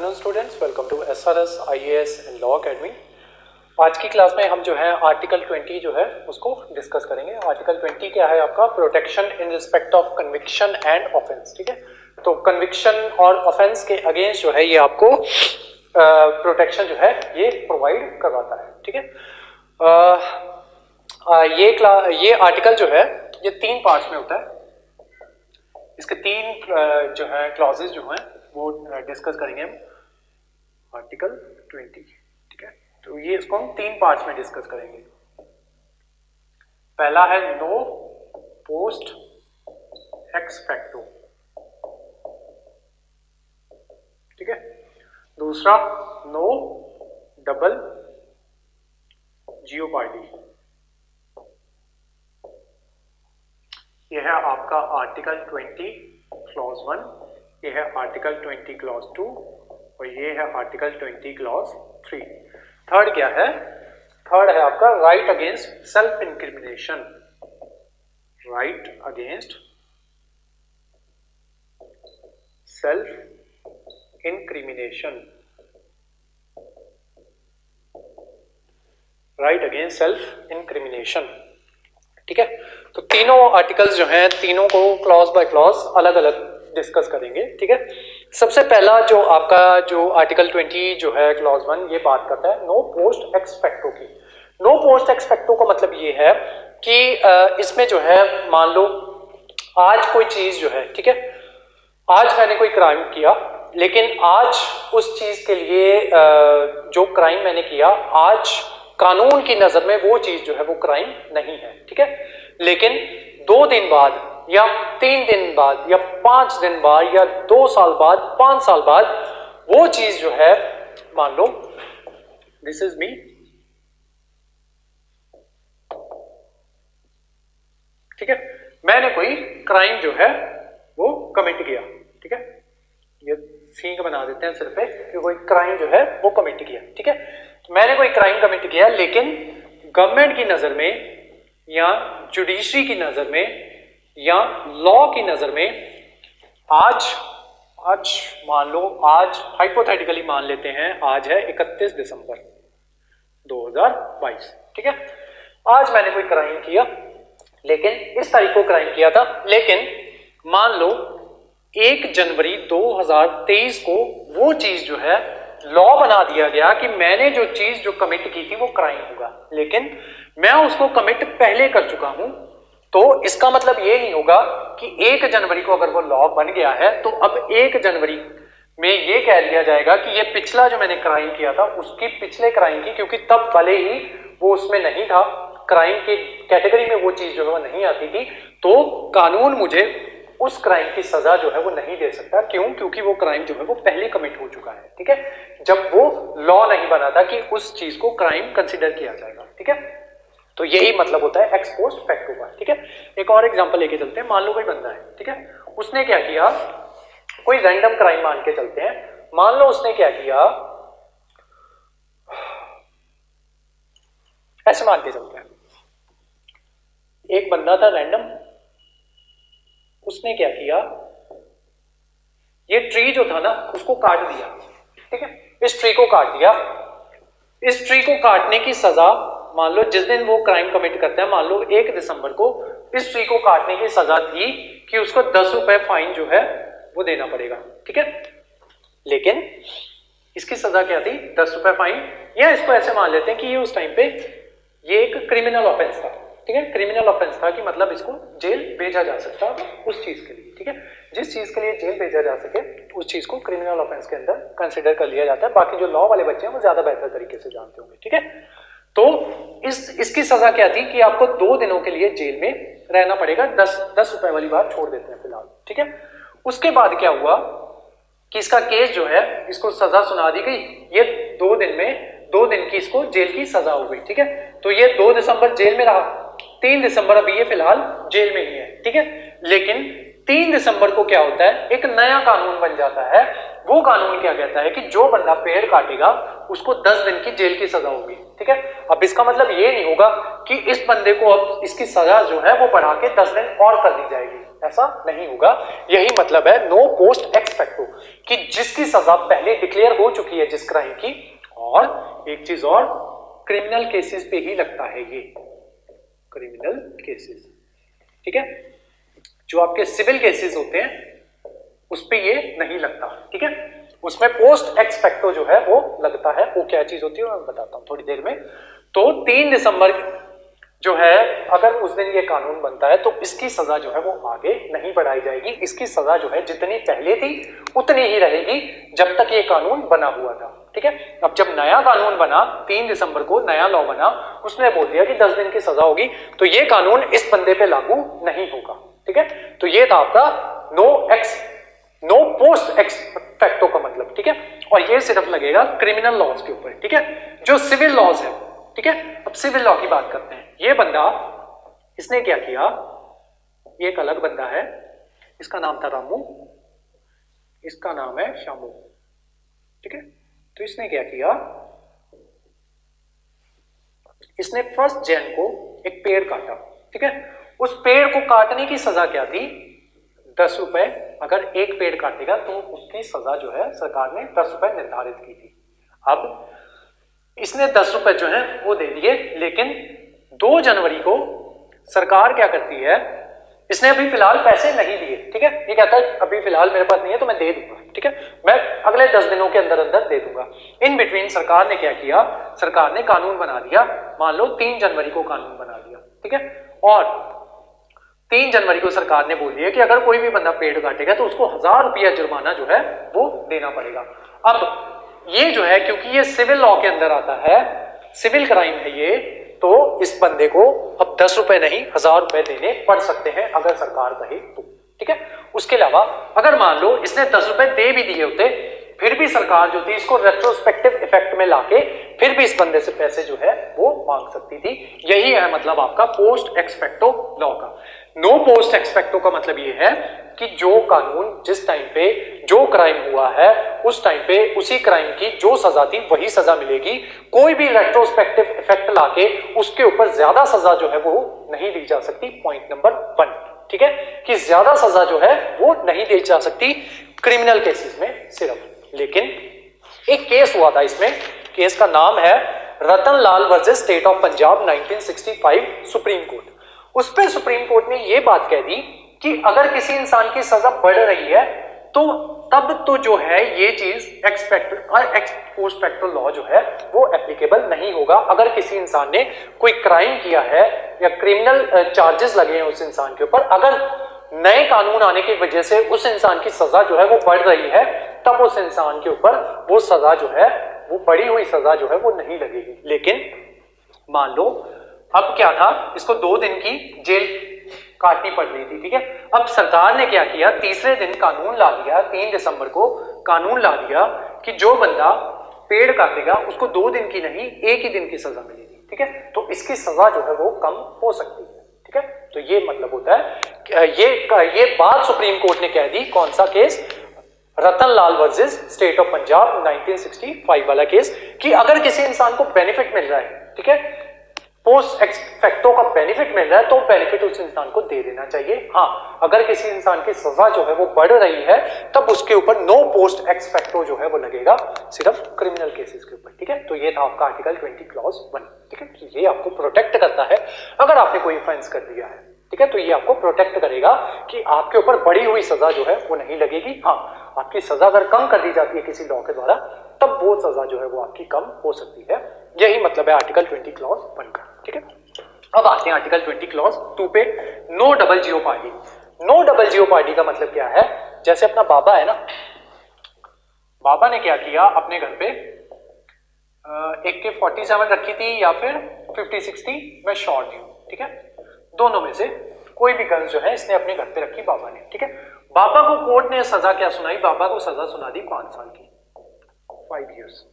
Afternoon students, welcome to SRS IAS and law academy. आज की class में हम जो है आर्टिकल 20 जो है उसको डिस्कस करेंगे। आर्टिकल 20 क्या है आपका? Protection in respect of conviction and offence. ठीक है, तो कन्विक्शन और ऑफेंस के अगेंस्ट जो है ये आपको प्रोटेक्शन जो है ये प्रोवाइड करवाता है। ठीक है, ये आर्टिकल जो है ये 3 पार्ट्स में होता है। इसके 3 जो है क्लॉजेज जो हैं वो डिस्कस करेंगे हम आर्टिकल 20। ठीक है, तो ये इसको हम 3 पार्ट्स में डिस्कस करेंगे। पहला है नो पोस्ट एक्स फैक्टो। ठीक है, दूसरा नो डबल जियोपार्डी। ये है आपका आर्टिकल 20 क्लॉज 1, ये है आर्टिकल 20 क्लॉज 2 और ये है आर्टिकल 20 क्लॉज 3। थर्ड क्या है? थर्ड है आपका right against self incrimination. Right against self incrimination. Right against self incrimination. ठीक है, तो तीनों आर्टिकल्स जो हैं तीनों को क्लॉज बाय क्लॉज अलग अलग डिस्कस करेंगे। ठीक है, सबसे पहला जो आपका जो आर्टिकल 20 जो है क्लॉज 1 ये बात करता है नो पोस्ट एक्स फैक्टो की। नो पोस्ट एक्स फैक्टो का मतलब ये है कि इसमें जो है मान लो आज कोई चीज जो है, ठीक है, आज मैंने कोई क्राइम किया लेकिन आज उस चीज के लिए जो क्राइम मैंने किया आज कानून की नजर में वो चीज जो है वो क्राइम नहीं है। ठीक है, लेकिन 2 दिन बाद या 3 दिन बाद या 5 दिन बाद या 2 साल बाद 5 साल बाद वो चीज जो है मान लो दिस इज मी। ठीक है, मैंने कोई क्राइम जो है वो कमिट किया। ठीक है, ये सींग बना देते हैं सिर पे कि कोई क्राइम जो है वो कमिट किया। ठीक है, मैंने कोई क्राइम कमिट किया लेकिन गवर्नमेंट की नजर में या जुडिशरी की नजर में या लॉ की नजर में आज मान लो आज हाइपोथेटिकली मान लेते हैं आज है 31 दिसंबर 2022। ठीक है, आज मैंने कोई क्राइम किया लेकिन इस तारीख को क्राइम किया था, लेकिन मान लो 1 जनवरी 2023 को वो चीज जो है लॉ बना दिया गया कि मैंने जो चीज जो कमिट की थी वो क्राइम होगा, लेकिन मैं उसको कमिट पहले कर चुका हूं। तो इसका मतलब ये नहीं होगा कि 1 जनवरी को अगर वो लॉ बन गया है तो अब 1 जनवरी में ये कह लिया जाएगा कि ये पिछला जो मैंने क्राइम किया था उसकी पिछले क्राइम की, क्योंकि तब भले ही वो उसमें नहीं था, क्राइम की कैटेगरी में वो चीज जो है वो नहीं आती थी, तो कानून मुझे उस क्राइम की सजा जो है वो नहीं दे सकता। क्यों? क्योंकि वो क्राइम जो है वो पहले कमिट हो चुका है। ठीक है, जब वो लॉ नहीं बना था कि उस चीज को क्राइम कंसीडर किया जाएगा। ठीक है, तो यही मतलब होता है एक्स पोस्ट फैक्टो का। ठीक है, एक और एग्जांपल लेके चलते हैं। मान लो कोई बंदा है, ठीक है, उसने क्या किया, कोई रैंडम क्राइम मान के चलते हैं। मान लो उसने क्या किया, ऐसे मान के चलते हैं, एक बंदा था रैंडम, उसने क्या किया, ये ट्री जो था ना उसको काट दिया। ठीक है, इस ट्री को काट दिया। इस ट्री को काटने की सजा मान लो जिस दिन वो क्राइम कमिट करता है, मान लो 1 दिसंबर को इस ट्री को काटने की सजा थी कि उसको 10 रुपए फाइन जो है वो देना पड़ेगा। ठीक है, लेकिन इसकी सजा क्या थी? 10 रुपए फाइन, या इसको ऐसे मान लेते हैं कि ये उस टाइम पे ये एक क्रिमिनल ऑफेंस था। ठीक है, क्रिमिनल ऑफेंस था कि मतलब इसको जेल भेजा जा सकता उस चीज के लिए। ठीक है, जिस चीज के लिए जेल भेजा जा सके उस चीज को क्रिमिनल ऑफेंस के अंदर कंसिडर कर लिया जाता है। बाकी जो लॉ वाले बच्चे हैं वो ज्यादा बेहतर तरीके से जानते होंगे। ठीक है, तो इसकी सजा क्या थी कि आपको 2 दिनों के लिए जेल में रहना पड़ेगा। 10 रुपए वाली बात छोड़ देते हैं फिलहाल। ठीक है, उसके बाद क्या हुआ कि इसका केस जो है इसको सजा सुना दी गई, ये 2 दिन की इसको जेल की सजा हो गई। ठीक है, तो ये 2 दिसंबर जेल में रहा, 3 दिसंबर अभी ये फिलहाल जेल में ही है, ठीक है। लेकिन 3 दिसंबर को क्या होता है, एक नया कानून बन जाता है। वो कानून क्या कहता है कि जो बंदा पेड़ काटेगा उसको 10 दिन की जेल की सजा होगी, ठीक है। अब इसका मतलब ये नहीं होगा कि इस बंदे को अब इसकी सजा जो है वो बढ़ा के 10 दिन और कर दी जाएगी, ऐसा नहीं होगा। यही मतलब है नो पोस्ट एक्स फैक्टो, कि जिसकी सजा पहले डिक्लेयर हो चुकी है जिस क्राइम की, और एक चीज और, क्रिमिनल केसेस पे ही लगता है ये, क्रिमिनल केसेस, ठीक है। जो आपके सिविल केसेस होते हैं उस पे ये नहीं लगता, ठीक है। उसमें पोस्ट एक्स फैक्टो जो है वो लगता है। वो क्या चीज होती है मैं बताता हूं थोड़ी देर में। तो 3 दिसंबर जो है अगर उस दिन ये कानून बनता है तो इसकी सजा जो है वो आगे नहीं बढ़ाई जाएगी। इसकी सजा जो है जितनी पहले थी उतनी ही रहेगी जब तक ये कानून बना हुआ था, ठीक है। अब जब नया कानून बना 3 दिसंबर को नया लॉ बना, उसने बोल दिया कि 10 दिन की सजा होगी, तो ये कानून इस बंदे पे लागू नहीं होगा, ठीक है। तो ये था आपका नो पोस्ट एक्स फैक्टो का मतलब, ठीक है। और ये सिर्फ लगेगा क्रिमिनल लॉज के ऊपर, ठीक है। जो सिविल लॉज है, ठीक है। अब सिविल लॉ की बात करते हैं। ये बंदा, इसने क्या किया, ये एक अलग बंदा है, इसका नाम था रामू, इसका नाम है श्यामू, ठीक है। तो इसने क्या किया, इसने 1 जैन को एक पेड़ काटा, ठीक है। उस पेड़ को काटने की सजा क्या थी, 10 रुपए। अगर एक पेड़ काटेगा तो उसकी सजा जो है सरकार ने 10 रुपए निर्धारित की थी। अब इसने 10 रुपए जो है वो दे दिए, लेकिन 2 जनवरी को सरकार क्या करती है, इसने अभी फिलहाल पैसे नहीं दिए, ठीक है। ये कहता है अभी फिलहाल मेरे पास नहीं है तो मैं दे दूंगा, ठीक है, मैं अगले 10 दिनों के अंदर अंदर दे दूंगा। इन बिटवीन सरकार ने क्या किया, सरकार ने कानून बना दिया, मान लो 3 जनवरी को कानून बना दिया, ठीक है। और 3 जनवरी को सरकार ने बोल दिया कि अगर कोई भी बंदा पेड़ काटेगा तो उसको 1000 रुपया जुर्माना जो है वो देना पड़ेगा। अब ये जो है, क्योंकि ये सिविल लॉ के अंदर आता है, सिविल क्राइम है ये, तो इस बंदे को अब 10 रुपए नहीं 1000 रुपए देने पड़ सकते हैं अगर सरकार कहे तो, ठीक है। उसके अलावा अगर मान लो इसने 10 रुपए दे भी दिए होते, फिर भी सरकार जो थी इसको रेट्रोस्पेक्टिव इफेक्ट में लाके फिर भी इस बंदे से पैसे जो है वो मांग सकती थी। यही है मतलब आपका पोस्ट एक्स फैक्टो लॉ का। नो पोस्ट एक्स फैक्टो का मतलब ये है कि जो कानून जिस टाइम पे जो क्राइम हुआ है उस टाइम पे उसी क्राइम की जो सजा थी वही सजा मिलेगी। कोई भी रेट्रोस्पेक्टिव इफेक्ट लाके उसके ऊपर ज्यादा सजा जो है वो नहीं दी जा सकती। पॉइंट नंबर 1, ठीक है, कि ज्यादा सजा जो है वो नहीं दी जा सकती क्रिमिनल केसेस में सिर्फ। लेकिन एक केस हुआ था, इसमें केस का नाम है Ratanlal versus state of Punjab 1965 supreme court. उस पर सुप्रीम कोर्ट ने यह बात कह दी कि अगर किसी इंसान की सजा बढ़ रही है तो तब तो जो है ये चीज एक्स पोस्ट फैक्टो लॉ जो है वो एप्लीकेबल नहीं होगा। अगर किसी इंसान ने कोई क्राइम किया है या क्रिमिनल चार्जेस लगे हैं उस इंसान के ऊपर, अगर नए कानून आने की वजह से उस इंसान की सजा जो है वो बढ़ रही है, तब उस इंसान के ऊपर वो सजा जो है वो बढ़ी हुई सजा जो है वो नहीं लगेगी। लेकिन मान लो अब क्या था, इसको 2 दिन की जेल काटनी पड़ रही थी, ठीक है। अब सरकार ने क्या किया, तीसरे दिन कानून ला दिया, 3 दिसंबर को कानून ला दिया कि जो बंदा पेड़ काटेगा उसको 2 दिन की नहीं 1 ही दिन की सजा मिलेगी, ठीक है। तो इसकी सजा जो है वो कम हो सकती है, ठीक है। तो ये मतलब होता है ये बात सुप्रीम कोर्ट ने कह दी। कौन सा case, Ratanlal versus state of Punjab 1965 वाला केस, कि अगर किसी इंसान को बेनिफिट मिल रहा है, ठीक है, पोस्ट एक्स फैक्टो का बेनिफिट मिल रहा है तो बेनिफिट उस इंसान को दे देना चाहिए। हाँ, अगर किसी इंसान की सजा जो है वो बढ़ रही है तब उसके ऊपर नो पोस्ट एक्स फैक्टो जो है वो लगेगा सिर्फ क्रिमिनल केसेस के ऊपर, ठीक है। तो ये था आपका आर्टिकल 20 क्लॉज 1, ठीक है। ये आपको प्रोटेक्ट करता है अगर आपने कोई ऑफेंस कर दिया है, ठीक है। तो ये आपको प्रोटेक्ट करेगा कि आपके ऊपर बढ़ी हुई सजा जो है वो नहीं लगेगी। हाँ, आपकी सजा अगर कम कर दी जाती है किसी लॉ के द्वारा तब वो सजा जो है वो आपकी कम हो सकती है। यही मतलब है आर्टिकल 20 क्लॉज 1 का, ठीक है। अब आते हैं आर्टिकल 20 क्लॉज 2 पे, no double jeopardy. No double jeopardy का मतलब क्या है, जैसे अपना बाबा है ना, बाबा ने क्या किया अपने घर पे AK-47 रखी थी या फिर 50-60 में शॉर्ट हूं, ठीक है। दोनों में से कोई भी गन जो है इसने अपने घर पे रखी बाबा ने, ठीक है। बाबा को कोर्ट ने सजा क्या सुनाई, बाबा को सजा सुना दी 5 साल की, 5 years।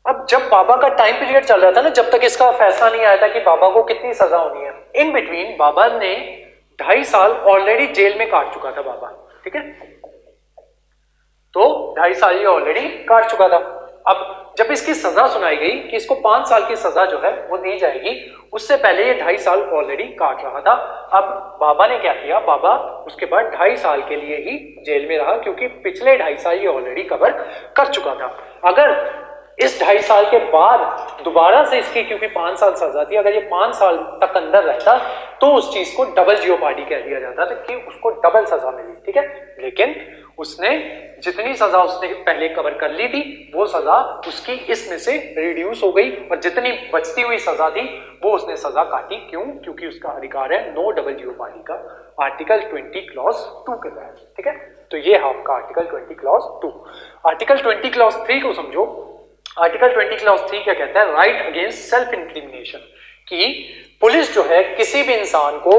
अब जब बाबा का टाइम पीरियड चल रहा था ना, जब तक इसका फैसला नहीं आया था कि बाबा को कितनी सजा होनी है, इन बिटवीन बाबा ने 2.5 साल ऑलरेडी जेल में काट चुका था बाबा, ठीक है। तो 2.5 साल ये ऑलरेडी काट चुका था। अब जब इसकी सजा सुनाई गई कि इसको 5 साल की सजा जो है वो दी जाएगी, उससे पहले ये 2.5 साल ऑलरेडी काट रहा था। अब बाबा ने क्या किया, बाबा उसके बाद 2.5 साल के लिए ही जेल में रहा, क्योंकि पिछले 2.5 साल ये ऑलरेडी कवर कर चुका था। अगर इस 2.5 साल के बाद दोबारा से इसकी, क्योंकि 5 साल सजा थी, अगर ये 5 साल तक अंदर रहता तो उस चीज को डबल जियोपार्डी कह दिया जाता था कि उसको डबल सजा मिली, ठीक है। लेकिन उसने जितनी सजा उसने पहले कवर कर ली थी वो सजा उसकी इसमें से रिड्यूस हो गई, और जितनी बचती हुई सजा थी वो उसने सजा काटी। क्यों? क्योंकि उसका अधिकार है नो डबल जियोपार्डी का, आर्टिकल 20 क्लॉज 2 के तहत, ठीक है। तो ये है आपका आर्टिकल 20 क्लॉज 2। आर्टिकल 20 क्लॉज 3 को समझो। आर्टिकल 20 क्लॉज 3 क्या कहता है? राइट अगेंस्ट सेल्फ इंक्रिमिनेशन, कि पुलिस जो है किसी भी इंसान को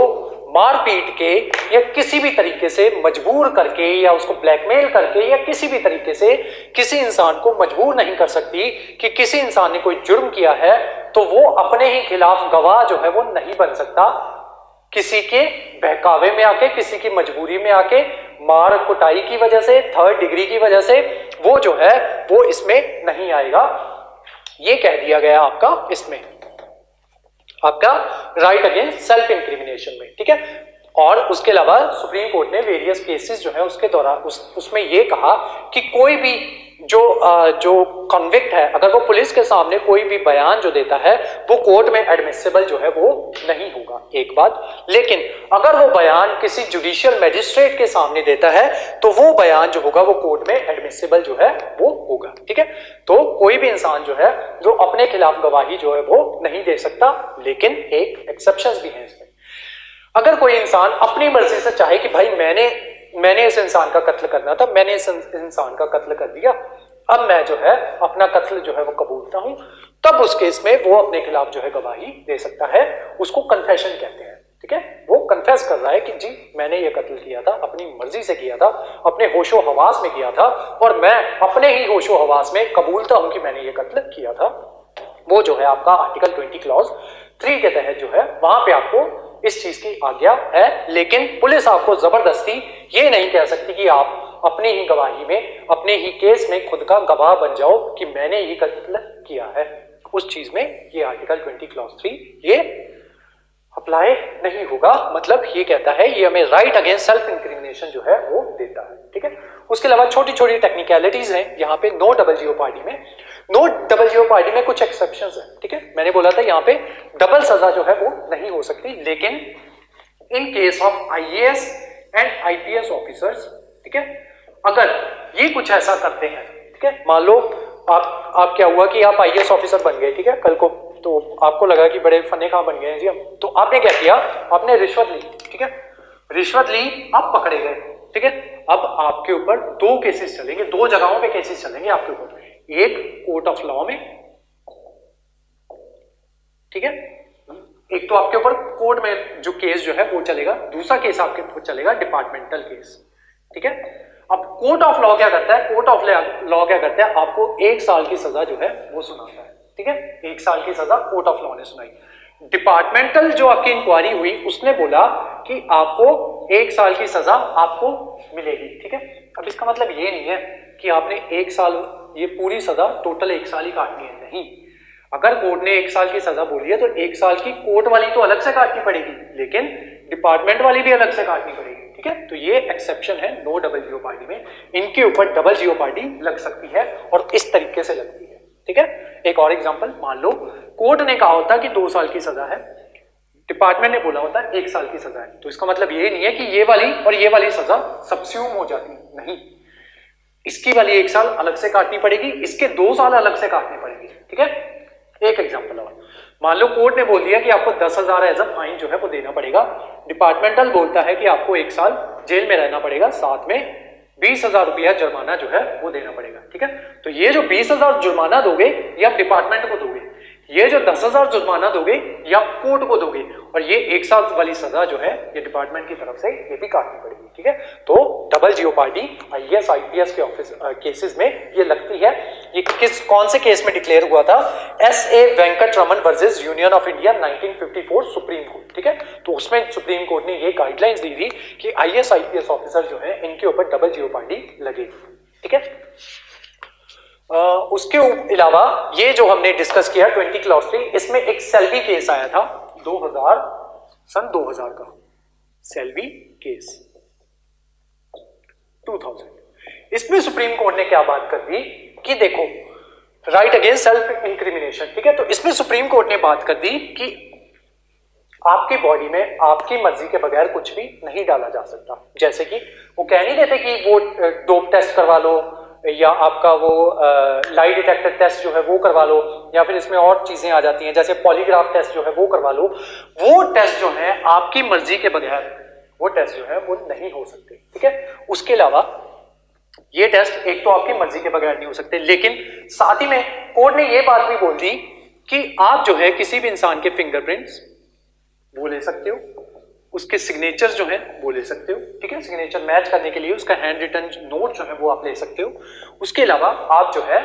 मार पीट के या किसी भी तरीके से मजबूर करके या उसको ब्लैकमेल करके या किसी भी तरीके से किसी इंसान को मजबूर नहीं कर सकती कि किसी इंसान ने कोई जुर्म किया है तो वो अपने ही खिलाफ गवाह जो है वो नहीं बन सकता। किसी के बहकावे में आके, किसी की मजबूरी में आके, मार कुटाई की वजह से, 3rd डिग्री की वजह से वो जो है वो इसमें नहीं आएगा। ये कह दिया गया आपका इसमें, आपका राइट अगेंस्ट सेल्फ इंक्रिमिनेशन में, ठीक है। और उसके अलावा सुप्रीम कोर्ट ने वेरियस केसेस जो है उसके दौरान उसमें ये कहा कि कोई भी जो कन्विक्ट है, अगर वो पुलिस के सामने कोई भी बयान जो देता है वो कोर्ट में एडमिसिबल जो है वो नहीं होगा, एक बात। लेकिन अगर वो बयान किसी जुडिशियल मैजिस्ट्रेट के सामने देता है तो वो बयान जो होगा वो कोर्ट में एडमिसिबल जो है वो होगा, ठीक है। तो कोई भी इंसान जो है जो अपने खिलाफ गवाही जो है वो नहीं दे सकता, लेकिन एक एक्सेप्शंस भी है इसमें। अगर कोई इंसान अपनी मर्जी से चाहे कि भाई मैंने इस इंसान का कत्ल करना था, मैंने इस इंसान का कत्ल कर दिया, अब मैं जो है अपना कत्ल जो है वो कबूलता हूं, तब उस केस में वो अपने खिलाफ जो है गवाही दे सकता है। उसको कन्फेशन कहते हैं, ठीक है। वो कन्फेस कर रहा है कि जी मैंने ये कत्ल किया था, अपनी मर्जी से किया था, अपने होशो हवास में किया था, और मैं अपने ही होशो हवास में कबूलता हूं कि मैंने ये कत्ल किया था। वो जो है आपका आर्टिकल 20 क्लॉज 3 के तहत जो है वहां पे आपको इस चीज की आज्ञा है। लेकिन पुलिस आपको जबरदस्ती ये नहीं कह सकती कि आप अपनी ही गवाही में, अपने ही केस में खुद का गवाह बन जाओ कि मैंने ही कत्ल किया है। उस चीज में ये आर्टिकल 20 क्लॉज 3 ये अप्लाई नहीं होगा। मतलब ये कहता है, ये हमें राइट अगेंस्ट सेल्फ इंक्रिमिनेशन जो है वो देता है, ठीक है। उसके अलावा छोटी छोटी टेक्निकलिटीज हैं यहाँ पे नो डबल जियोपार्डी में। नो डबल जियोपार्डी में कुछ एक्सेप्शंस हैं, ठीक है। मैंने बोला था यहाँ पे डबल सजा जो है वो नहीं हो सकती, लेकिन in case of IAS and IPS officers, ठीक है, अगर ये कुछ ऐसा करते हैं, ठीक है। मान लो आप क्या हुआ कि आप आईएएस ऑफिसर बन गए, ठीक है, कल को, तो आपको लगा कि बड़े फने कहाँ बन गए हैं जी हम, तो आपने क्या किया, आपने रिश्वत ली, ठीक है, रिश्वत ली, आप पकड़े गए, ठीक है। अब आपके ऊपर 2 केसेस चलेंगे, 2 जगहों पे केसेस चलेंगे आपके ऊपर। एक कोर्ट ऑफ लॉ में, ठीक है, एक तो आपके ऊपर कोर्ट में जो केस जो है वो चलेगा, दूसरा केस आपके ऊपर चलेगा डिपार्टमेंटल केस, ठीक है। अब कोर्ट ऑफ लॉ क्या करता है, कोर्ट ऑफ लॉ क्या करता है, आपको 1 साल की सजा जो है वो सुनाता है, ठीक है। 1 साल की सजा कोर्ट ऑफ लॉ ने सुनाई। डिपार्टमेंटल जो आपकी इंक्वायरी हुई उसने बोला कि आपको 1 साल की सजा आपको मिलेगी, ठीक है। अब इसका मतलब ये नहीं है कि आपने 1 साल, ये पूरी सजा टोटल 1 साल ही काटनी है, नहीं। अगर कोर्ट ने 1 साल की सजा बोली है तो 1 साल की कोर्ट वाली तो अलग से काटनी पड़ेगी, लेकिन डिपार्टमेंट वाली भी अलग से काटनी पड़ेगी, ठीक है। तो ये एक्सेप्शन है नो डबल जियोपार्डी में, इनके ऊपर डबल जियोपार्डी लग सकती है और इस तरीके से लगती है, ठीक है। एक और एग्जांपल, मान लो कोर्ट ने कहा होता कि 2 साल की सजा है, डिपार्टमेंट ने बोला होता 1 साल की सजा है, तो इसका मतलब ये नहीं है कि ये वाली और ये वाली सजा सब्स्यूम हो जाती, नहीं। इसकी वाली 1 साल अलग से काटनी पड़ेगी, इसके 2 साल अलग से काटनी पड़ेगी, ठीक है। एक एग्जांपल और, मान लो कोर्ट ने बोल दिया कि आपको 10,000 एज अ फाइन जो है वो देना पड़ेगा, डिपार्टमेंटल बोलता है कि आपको 1 साल जेल में रहना पड़ेगा, साथ में 20,000 रुपया जुर्माना जो है वो देना पड़ेगा, ठीक है। तो ये जो 20,000 जुर्माना दोगे ये आप डिपार्टमेंट को दोगे, ये जो 10,000 जुर्माना दोगे या कोर्ट को दोगे, और ये 1 साल वाली सजा जो है ये डिपार्टमेंट की तरफ से ये भी काटनी पड़ेगी, ठीक है। तो डबल जियोपार्डी IAS IPS के ऑफिस केसेस में ये लगती है। ये कौन से केस में डिक्लेयर हुआ था? SA Venkataraman versus union of India 1954 supreme court, ठीक है। तो उसमें सुप्रीम कोर्ट ने ये गाइडलाइंस दी थी कि IAS IPS ऑफिसर जो है इनके ऊपर डबल जियोपार्डी लगेगी, ठीक है। उसके अलावा ये जो हमने डिस्कस किया 20 क्लॉज 3, इसमें एक सेल्वी केस आया था सन 2000 का सेल्वी केस 2000। इसमें सुप्रीम कोर्ट ने क्या बात कर दी कि देखो राइट अगेंस्ट सेल्फ इंक्रिमिनेशन, ठीक है। तो इसमें सुप्रीम कोर्ट ने बात कर दी कि आपकी बॉडी में आपकी मर्जी के बगैर कुछ भी नहीं डाला जा सकता। जैसे कि वो कह नहीं देते कि वो डोप टेस्ट करवा लो, या आपका वो लाई डिटेक्टर टेस्ट जो है वो करवा लो, या फिर इसमें और चीजें आ जाती हैं जैसे पॉलीग्राफ टेस्ट जो है वो करवा लो। वो टेस्ट जो है आपकी मर्जी के बगैर वो टेस्ट जो है वो नहीं हो सकते, ठीक है। उसके अलावा ये टेस्ट एक तो आपकी मर्जी के बगैर नहीं हो सकते, लेकिन साथ ही में कोर्ट ने ये बात भी बोल दी कि आप जो है किसी भी इंसान के फिंगरप्रिंट्स वो ले सकते हो, उसके सिग्नेचर जो है वो ले सकते हो, ठीक है। सिग्नेचर मैच करने के लिए उसका हैंड रिटन नोट जो है वो आप ले सकते हो। उसके अलावा आप जो है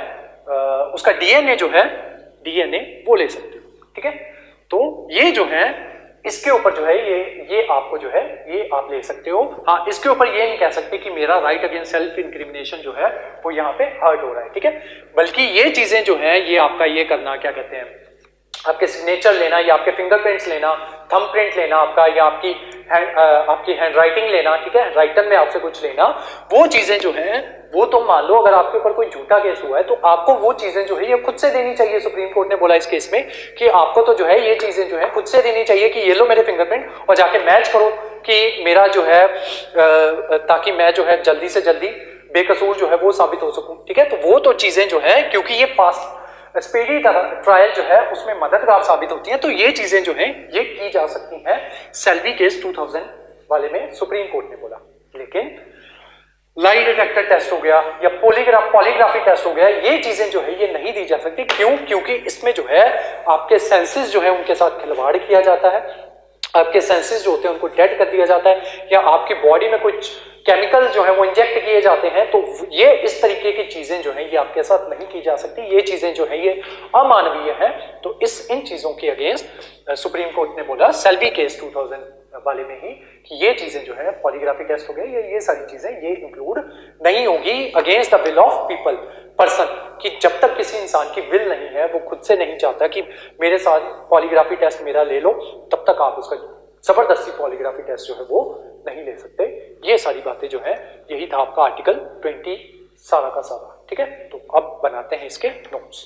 उसका DNA जो है DNA वो ले सकते हो, ठीक है। तो ये जो है इसके ऊपर जो है ये आपको जो है ये आप ले सकते हो। हाँ, इसके ऊपर ये नहीं कह सकते कि मेरा राइट अगेंस्ट सेल्फ इंक्रिमिनेशन जो है वो यहाँ पे हर्ट हो रहा है, ठीक है। बल्कि ये चीजें जो है ये आपका ये करना क्या कहते हैं, आपके सिग्नेचर लेना या आपके फिंगरप्रिंट्स लेना, थंब प्रिंट लेना आपका, या आपकी हैंड राइटिंग लेना, ठीक है, राइटर में आपसे कुछ लेना, वो चीजें जो है वो तो मान लो अगर आपके ऊपर कोई झूठा केस हुआ है तो आपको वो चीजें जो है ये खुद से देनी चाहिए। सुप्रीम कोर्ट ने बोला इस केस में कि आपको तो जो है ये चीजें जो है खुद से देनी चाहिए कि ये लो मेरे फिंगरप्रिंट और जाके मैच करो कि मेरा जो है ताकि मैं जो है जल्दी से जल्दी बेकसूर जो है वो साबित हो सकूं, ठीक है। तो वो तो चीजें जो है क्योंकि ये फास्ट स्पीडी ट्रायल जो है उसमें मददगार साबित होती है, तो ये चीजें जो हैं ये की जा सकती हैं। सेल्वी केस 2000 वाले में सुप्रीम कोर्ट ने बोला। लेकिन लाई डिटेक्टर टेस्ट हो गया या पॉलीग्राफी टेस्ट हो गया, ये चीजें जो है ये नहीं दी जा सकती। क्यों? क्योंकि इसमें जो है आपके सेंसेस जो है उनके साथ खिलवाड़ किया जाता है, आपके सेंसेस जो होते हैं उनको डेड कर दिया जाता है, या आपकी बॉडी में कुछ केमिकल जो है वो इंजेक्ट किए जाते हैं। तो ये इस तरीके की चीजें जो है ये आपके साथ नहीं की जा सकती, ये चीजें जो है ये अमानवीय है। तो इन चीजों के अगेंस्ट सुप्रीम कोर्ट ने बोला सेल्वी केस 2000 वाले में ही कि ये चीजें जो है पॉलीग्राफी टेस्ट हो गए, ये सारी चीजें ये इंक्लूड नहीं होगी against the will of people person, कि जब तक किसी इंसान की विल नहीं है, वो खुद से नहीं चाहता कि मेरे साथ पॉलीग्राफी टेस्ट मेरा ले लो, तब तक आप उसका जबरदस्ती पॉलीग्राफी टेस्ट जो है वो नहीं ले सकते। ये सारी बातें जो है यही था आपका आर्टिकल 20 सारा का सारा, ठीक है। तो अब बनाते हैं इसके नोट्स।